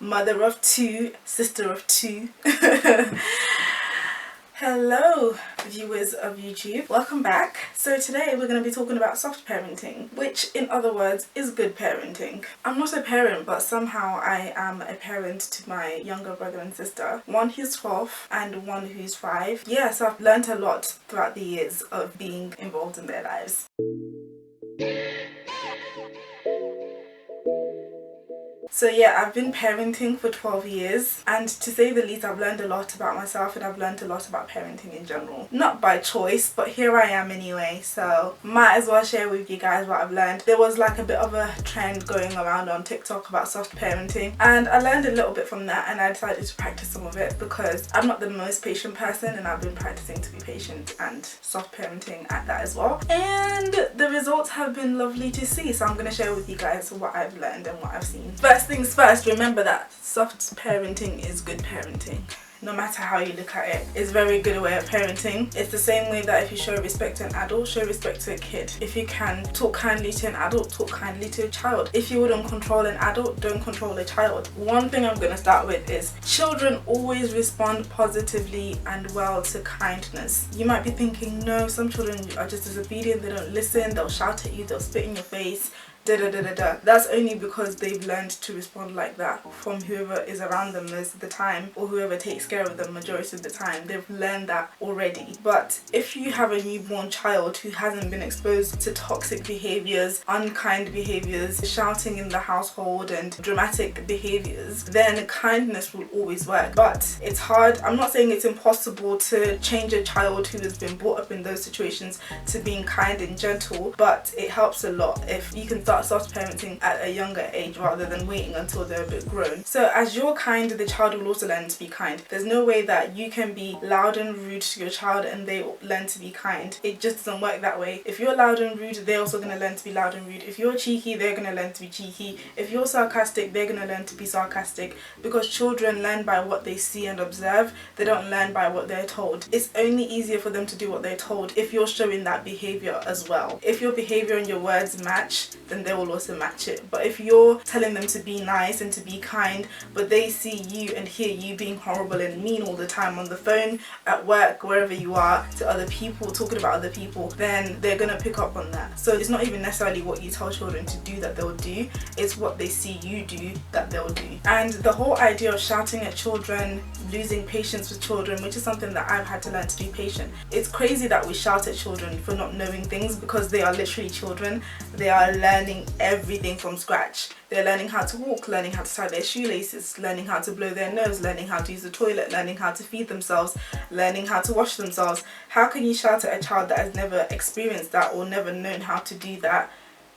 mother of two, sister of two. Hello viewers of YouTube, welcome back. So today we're going to be talking about soft parenting, which in other words is good parenting. I'm not a parent, but somehow I am a parent to my younger brother and sister, one who's 12 and one who's 5. Yeah, so I've learned a lot throughout the years of being involved in their lives. So yeah, I've been parenting for 12 years, and to say the least, I've learned a lot about myself and I've learned a lot about parenting in general. Not by choice, but here I am anyway, so might as well share with you guys what I've learned. There was like a bit of a trend going around on TikTok about soft parenting, and I learned a little bit from that, and I decided to practice some of it because I'm not the most patient person, and I've been practicing to be patient and soft parenting at that as well. And the results have been lovely to see, so I'm going to share with you guys what I've learned and what I've seen. First things first, remember that soft parenting is good parenting. No matter how you look at it, it's a very good way of parenting. It's the same way that if you show respect to an adult, show respect to a kid. If you can talk kindly to an adult, talk kindly to a child. If you wouldn't control an adult, don't control a child. One thing I'm going to start with is children always respond positively and well to kindness. You might be thinking, no, some children are just disobedient, they don't listen, they'll shout at you, they'll spit in your face. That's only because they've learned to respond like that from whoever is around them most of the time, or whoever takes care of them majority of the time. They've learned that already. But if you have a newborn child who hasn't been exposed to toxic behaviors, unkind behaviors, shouting in the household and dramatic behaviors, then kindness will always work. But it's hard. I'm not saying it's impossible to change a child who has been brought up in those situations to being kind and gentle, but it helps a lot if you can start soft parenting at a younger age rather than waiting until they're a bit grown. So as you're kind, the child will also learn to be kind. There's no way that you can be loud and rude to your child and they learn to be kind. It just doesn't work that way. If you're loud and rude, they're also going to learn to be loud and rude. If you're cheeky, they're going to learn to be cheeky. If you're sarcastic, they're going to learn to be sarcastic, because children learn by what they see and observe. They don't learn by what they're told. It's only easier for them to do what they're told if you're showing that behavior as well. If your behavior and your words match, then they will also match it. But if you're telling them to be nice and to be kind, but they see you and hear you being horrible and mean all the time on the phone, at work, wherever you are, to other people, talking about other people, then they're gonna pick up on that. So it's not even necessarily what you tell children to do that they'll do, it's what they see you do that they'll do. And the whole idea of shouting at children, losing patience with children, which is something that I've had to learn to be patient. It's crazy that we shout at children for not knowing things, because they are literally children. They are learning everything from scratch. They're learning how to walk, learning how to tie their shoelaces, learning how to blow their nose, learning how to use the toilet, learning how to feed themselves, learning how to wash themselves. How can you shout at a child that has never experienced that or never known how to do that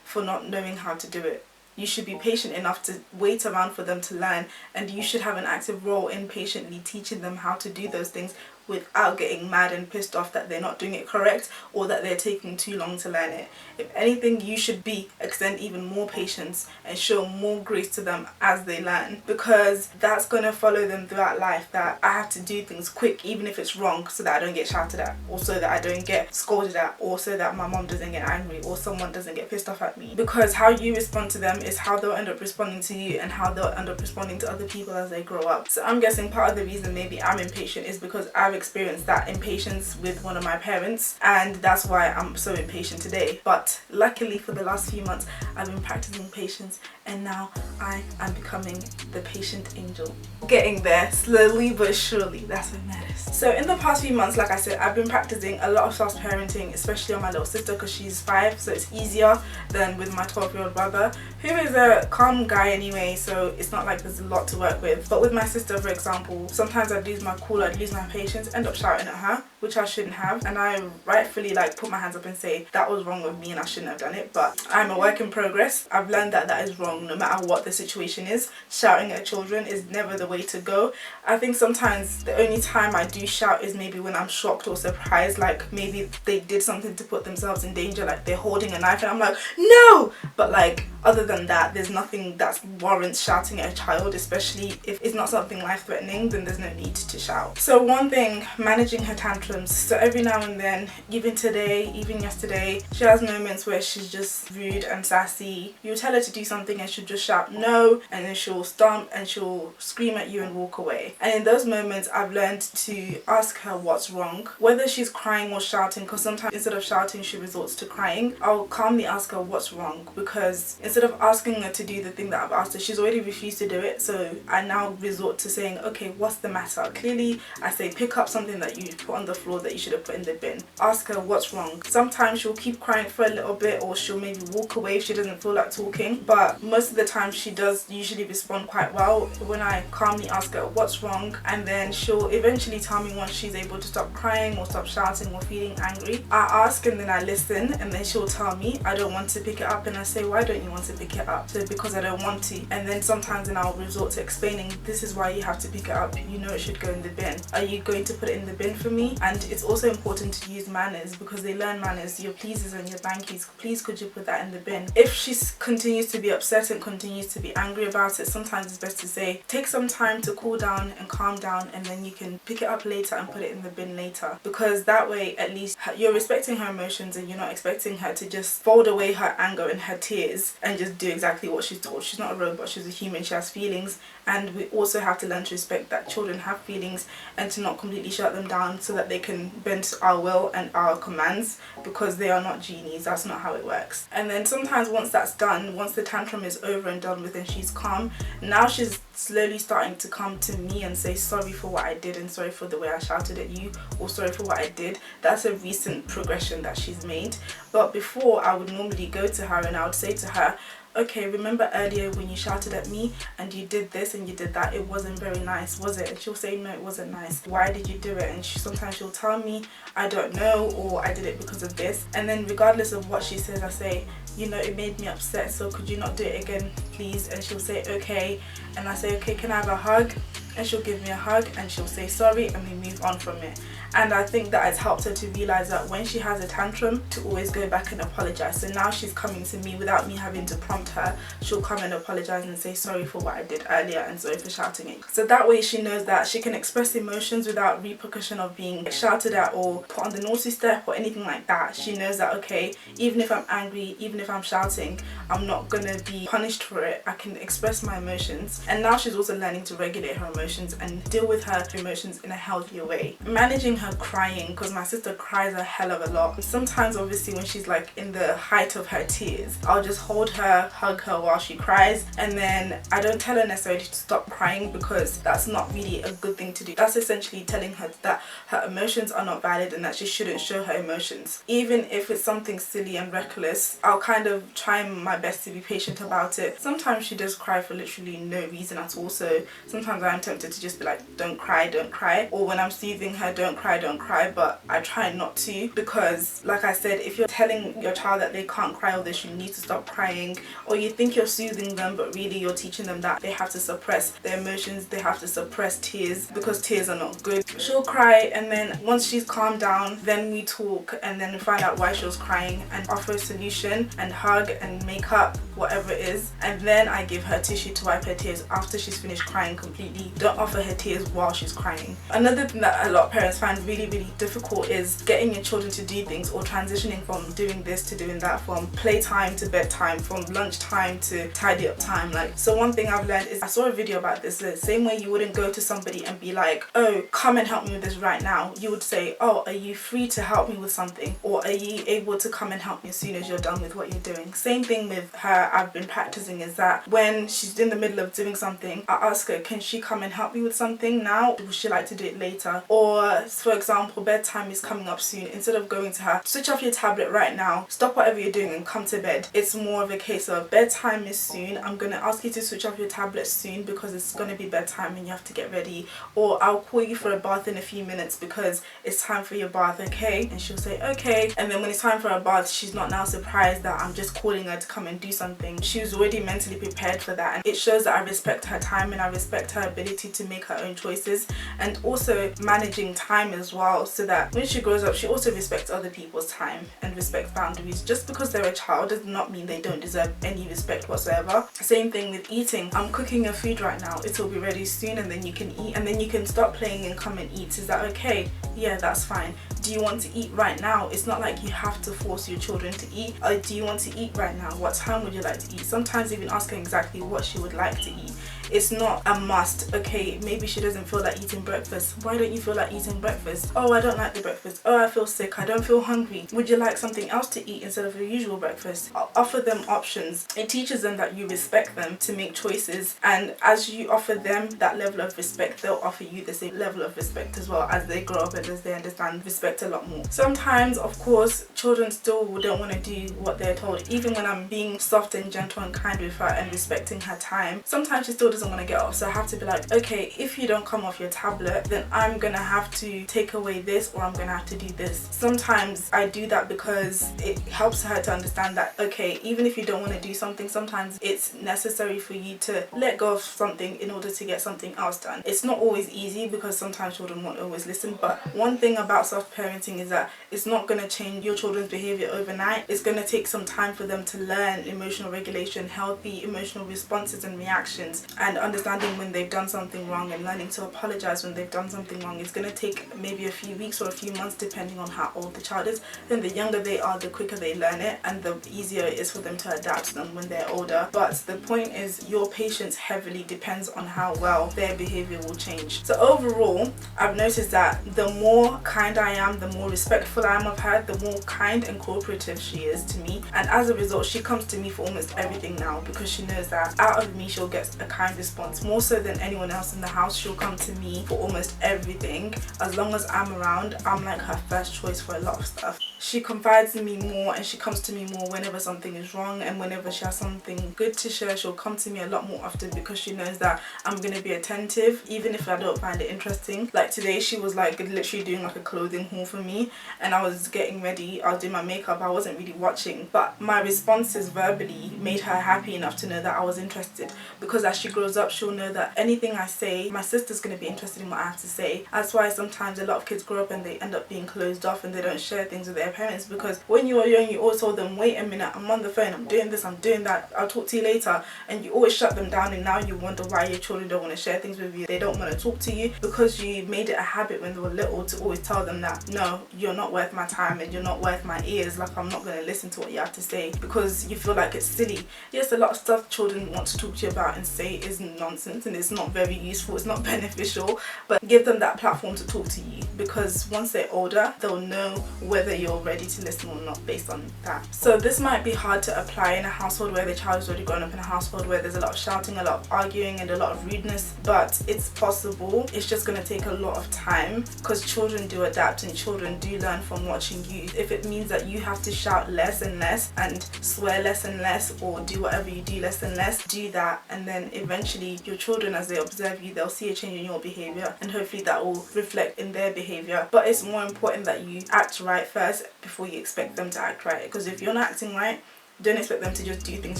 for not knowing how to do it? You should be patient enough to wait around for them to learn, and you should have an active role in patiently teaching them how to do those things without getting mad and pissed off that they're not doing it correct or that they're taking too long to learn it. If anything, you should extend even more patience and show more grace to them as they learn, because that's going to follow them throughout life, that I have to do things quick even if it's wrong, so that I don't get shouted at, or so that I don't get scolded at, or so that my mom doesn't get angry or someone doesn't get pissed off at me. Because how you respond to them is how they'll end up responding to you and how they'll end up responding to other people as they grow up. So I'm guessing part of the reason maybe I'm impatient is because I've experienced that impatience with one of my parents, and that's why I'm so impatient today. But luckily for the last few months I've been practicing patience, and now I am becoming the patient angel. Getting there slowly but surely, that's what matters. So in the past few months, like I said, I've been practicing a lot of soft parenting, especially on my little sister because she's 5, so it's easier than with my 12-year-old brother, who is a calm guy anyway, so it's not like there's a lot to work with. But with my sister, for example, sometimes I'd lose my cool, I'd lose my patience, end up shouting at her, which I shouldn't have, and I rightfully put my hands up and say that was wrong with me and I shouldn't have done it. But I'm a work in progress. I've learned that that is wrong no matter what the situation is. Shouting at children is never the way to go. I think sometimes the only time I do shout is maybe when I'm shocked or surprised, like maybe they did something to put themselves in danger, like they're holding a knife and I'm like, no! But like, other than that, there's nothing that warrants shouting at a child, especially if it's not something life-threatening, then there's no need to shout. So one thing thing, managing her tantrums. So every now and then, even today, even yesterday, she has moments where she's just rude and sassy. You tell her to do something and she'll just shout no, and then she'll stomp and she'll scream at you and walk away. And in those moments, I've learned to ask her what's wrong, whether she's crying or shouting, because sometimes instead of shouting she resorts to crying. I'll calmly ask her what's wrong, because instead of asking her to do the thing that I've asked her, she's already refused to do it. So I now resort to saying, okay, what's the matter? Clearly I say, pick up something that you put on the floor that you should have put in the bin. Ask her what's wrong. Sometimes she'll keep crying for a little bit, or she'll maybe walk away if she doesn't feel like talking, but most of the time she does usually respond quite well when I calmly ask her what's wrong, and then she'll eventually tell me once she's able to stop crying or stop shouting or feeling angry. I ask and then I listen, and then she'll tell me I don't want to pick it up, and I say, why don't you want to pick it up? So because I don't want to. And then sometimes then I'll resort to explaining, this is why you have to pick it up, you know it should go in the bin. Are you going to put it in the bin for me? And it's also important to use manners, because they learn manners. Your pleases and your thank yous, please could you put that in the bin? If she continues to be upset and continues to be angry about it, sometimes it's best to say, take some time to cool down and calm down, and then you can pick it up later and put it in the bin later. Because that way at least you're respecting her emotions, and you're not expecting her to just fold away her anger and her tears and just do exactly what she's told. She's not a robot, she's a human, she has feelings, and we also have to learn to respect that children have feelings and to not completely shut them down so that they can bend to our will and our commands, because they are not genies. That's not how it works. And then sometimes once that's done, once the tantrum is over and done with and she's calm, now she's slowly starting to come to me and say sorry for what I did, and sorry for the way I shouted at you, or sorry for what I did. That's a recent progression that she's made. But before, I would normally go to her and I would say to her, okay, remember earlier when you shouted at me and you did this and you did that, it wasn't very nice, was it? And she'll say, no, it wasn't nice. Why did you do it? And sometimes she'll tell me, I don't know, or I did it because of this. And then regardless of what she says, I say, you know, it made me upset, so could you not do it again, please? And she'll say, okay. And I say, okay, can I have a hug? And she'll give me a hug and she'll say sorry, and we move on from it. And I think that has helped her to realize that when she has a tantrum, to always go back and apologize. So now she's coming to me without me having to prompt her. She'll come and apologize and say sorry for what I did earlier and sorry for shouting it. So that way she knows that she can express emotions without repercussion of being shouted at or put on the naughty step or anything like that. She knows that, okay, even if I'm angry, even if I'm shouting, I'm not gonna be punished for it. I can express my emotions. And now she's also learning to regulate her emotions and deal with her emotions in a healthier way. Managing her crying, because my sister cries a hell of a lot. Sometimes obviously when she's like in the height of her tears, I'll just hold her, hug her while she cries, and then I don't tell her necessarily to stop crying, because that's not really a good thing to do. That's essentially telling her that her emotions are not valid and that she shouldn't show her emotions. Even if it's something silly and reckless, I'll kind of try my best to be patient about it. Sometimes she does cry for literally no reason at all, so sometimes I'm tempted to just be like, don't cry, don't cry. Or when I'm soothing her, don't cry, don't cry, but I try not to, because like I said, if you're telling your child that they can't cry or they should need to stop crying, or you think you're soothing them but really you're teaching them that they have to suppress their emotions, they have to suppress tears because tears are not good. She'll cry, and then once she's calmed down, then we talk and then find out why she was crying and offer a solution and hug and make up whatever it is, and then I give her tissue to wipe her tears after she's finished crying completely. Don't offer her tears while she's crying. Another thing that a lot of parents find really difficult is getting your children to do things, or transitioning from doing this to doing that, from playtime to bedtime, from lunchtime to tidy up time. Like, so one thing I've learned is, I saw a video about this, the same way you wouldn't go to somebody and be like, oh, come and help me with this right now. You would say, oh, are you free to help me with something, or are you able to come and help me as soon as you're done with what you're doing? Same thing with her. I've been practicing is that when she's in the middle of doing something, I ask her, can she come and help me with something now, or would she like to do it later? Or for example, bedtime is coming up soon. Instead of going to her, switch off your tablet right now, stop whatever you're doing and come to bed. It's more of a case of bedtime is soon, I'm gonna ask you to switch off your tablet soon because it's gonna be bedtime and you have to get ready, or I'll call you for a bath in a few minutes because it's time for your bath, okay? And she'll say okay, and then when it's time for a bath, she's not now surprised that I'm just calling her to come and do something. She was already mentally prepared for that, and it shows that I respect her time and I respect her ability ability to make her own choices, and also managing time as well, so that when she grows up she also respects other people's time and respects boundaries. Just because they're a child does not mean they don't deserve any respect whatsoever. Same thing with eating. I'm cooking your food right now, it will be ready soon, and then you can eat, and then you can stop playing and come and eat. Is that okay? Yeah, that's fine. Do you want to eat right now? It's not like you have to force your children to eat. Or do you want to eat right now? What time would you like to eat? Sometimes even asking exactly what she would like to eat. It's not a must. Okay, maybe she doesn't feel like eating breakfast. Why don't you feel like eating breakfast? Oh, I don't like the breakfast. Oh, I feel sick. I don't feel hungry. Would you like something else to eat instead of your usual breakfast? I'll offer them options. It teaches them that you respect them to make choices, and as you offer them that level of respect, they'll offer you the same level of respect as well as they grow up and as they understand respect a lot more. Sometimes, of course, children still don't want to do what they're told. Even when I'm being soft and gentle and kind with her and respecting her time, sometimes she still doesn't want to get off. So I have to be like, okay, if you don't come off your tablet, then I'm gonna have to take away this, or I'm gonna have to do this. Sometimes I do that because it helps her to understand that, okay, even if you don't want to do something, sometimes it's necessary for you to let go of something in order to get something else done. It's not always easy because sometimes children won't always listen, but one thing about soft parenting is that it's not going to change your children's behavior overnight. It's going to take some time for them to learn emotional regulation, healthy emotional responses and reactions, and understanding when they've done something wrong and learning to apologize when they've done something wrong. It's going to take maybe a few weeks or a few months depending on how old the child is. Then the younger they are, the quicker they learn it, and the easier it is for them to adapt to them when they're older. But the point is, your patience heavily depends on how well their behavior will change. So overall, I've noticed that the more kind I am, the more respectful I am of her, the more kind and cooperative she is to me, and as a result she comes to me for almost everything now, because she knows that out of me she'll get a kind response. More so than anyone else in the house, she'll come to me for almost everything. As long as I'm around, I'm like her first choice for a lot of stuff. She confides in me more, and she comes to me more whenever something is wrong, and whenever she has something good to share, she'll come to me a lot more often, because she knows that I'm gonna be attentive even if I don't find it interesting. Like today, she was like literally doing like a clothing haul for me, and I was getting ready, I was doing my makeup, I wasn't really watching, but my responses verbally made her happy enough to know that I was interested, because as she grows up she'll know that anything I say, my sister's gonna be interested in what I have to say. That's why sometimes a lot of kids grow up and they end up being closed off and they don't share things with their parents, because when you were young you always told them, wait a minute, I'm on the phone, I'm doing this, I'm doing that, I'll talk to you later, and you always shut them down, and now you wonder why your children don't want to share things with you, they don't want to talk to you, because you made it a habit when they were little to always tell them that, no, you're not worth my time and you're not worth my ears, like I'm not going to listen to what you have to say, because you feel like it's silly. Yes, a lot of stuff children want to talk to you about and say is nonsense and it's not very useful, it's not beneficial, but give them that platform to talk to you, because once they're older they'll know whether you're ready to listen or not based on that. So this might be hard to apply in a household where the child is already grown up, in a household where there's a lot of shouting, a lot of arguing and a lot of rudeness, but it's possible. It's just going to take a lot of time, because children do adapt and children do learn from watching you. If it means that you have to shout less and less and swear less and less, or do whatever you do less and less, do that, and then eventually your children, as they observe you, they'll see a change in your behavior, and hopefully that will reflect in their behavior. But it's more important that you act right first before you expect them to act right, because if you're not acting right, don't expect them to just do things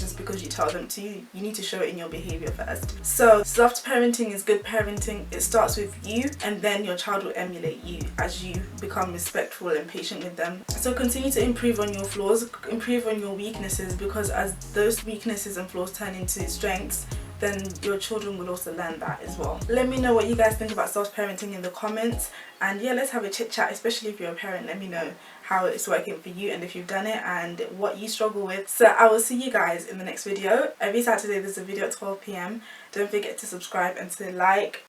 just because you tell them to. You need to show it in your behavior first. So soft parenting is good parenting. It starts with you, and then your child will emulate you as you become respectful and patient with them. So continue to improve on your flaws, improve on your weaknesses, because as those weaknesses and flaws turn into strengths, then your children will also learn that as well. Let me know what you guys think about soft parenting in the comments, and yeah, let's have a chit chat, especially if you're a parent. Let me know how it's working for you and if you've done it and what you struggle with. So I will see you guys in the next video. Every Saturday there's a video at 12 PM. Don't forget to subscribe and to like.